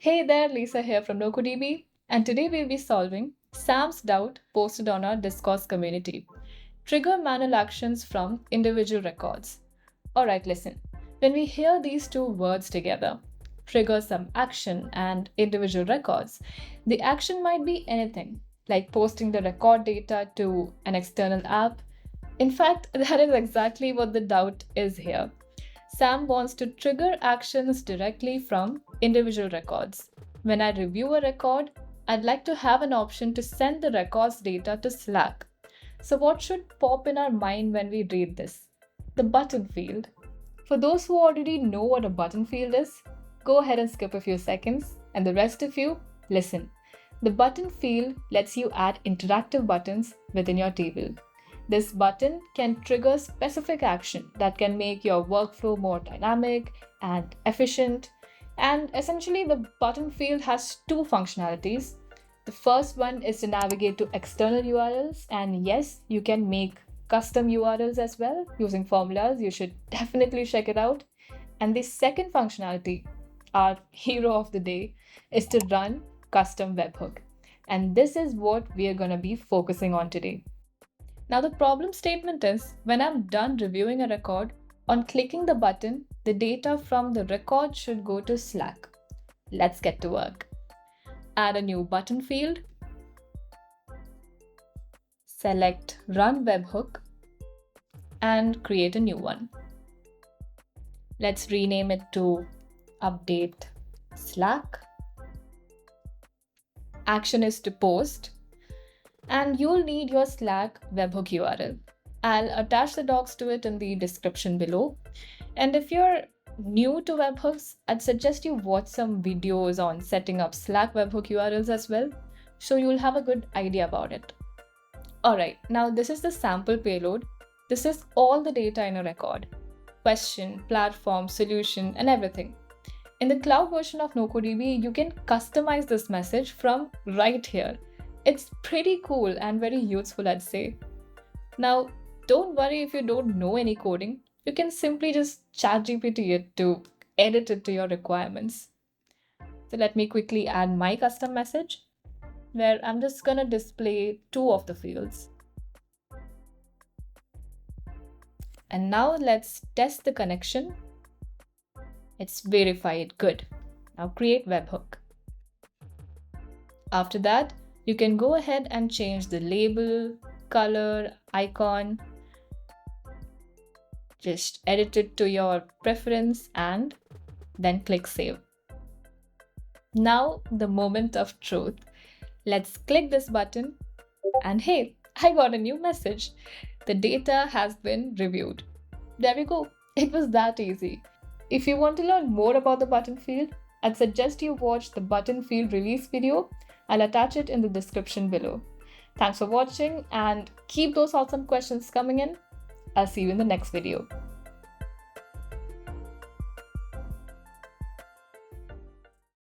Hey there, Lisa here from NocoDB, and today we'll be solving Sam's doubt posted on our Discourse community. Trigger manual actions from individual records. Alright, listen. When we hear these two words together, trigger some action and individual records, the action might be anything, like posting the record data to an external app. In fact, that is exactly what the doubt is here. Sam wants to trigger actions directly from individual records. When I review a record, I'd like to have an option to send the record's data to Slack. So, what should pop in our mind when we read this? The button field. For those who already know what a button field is, go ahead and skip a few seconds, and the rest of you, listen. The button field lets you add interactive buttons within your table. This button can trigger specific action that can make your workflow more dynamic and efficient. And essentially, the button field has two functionalities. The first one is to navigate to external URLs, and yes, you can make custom URLs as well using formulas. You should definitely check it out. And the second functionality, our hero of the day, is to run custom webhook. And this is what we are going to be focusing on today. Now, the problem statement is when I'm done reviewing a record, on clicking the button, the data from the record should go to Slack. Let's get to work. Add a new button field. Select Run Webhook and create a new one. Let's rename it to Update Slack. Action is to post. And you'll need your Slack webhook URL. I'll attach the docs to it in the description below. And if you're new to webhooks, I'd suggest you watch some videos on setting up Slack webhook URLs as well, so you'll have a good idea about it. Alright, now this is the sample payload. This is all the data in a record. Question, platform, solution, and everything. In the cloud version of NocoDB, you can customize this message from right here. It's pretty cool and very useful, I'd say. Now, don't worry if you don't know any coding. You can simply just ChatGPT it to edit it to your requirements. So let me quickly add my custom message, where I'm just gonna display two of the fields. And now let's test the connection. It's verified, good. Now create webhook. After that, you can go ahead and change the label, color, icon. Just edit it to your preference and then click save. Now the moment of truth. Let's click this button and hey, I got a new message. The data has been reviewed. There we go. It was that easy. If you want to learn more about the button field, I'd suggest you watch the button field release video. I'll attach it in the description below. Thanks for watching and keep those awesome questions coming in. I'll see you in the next video.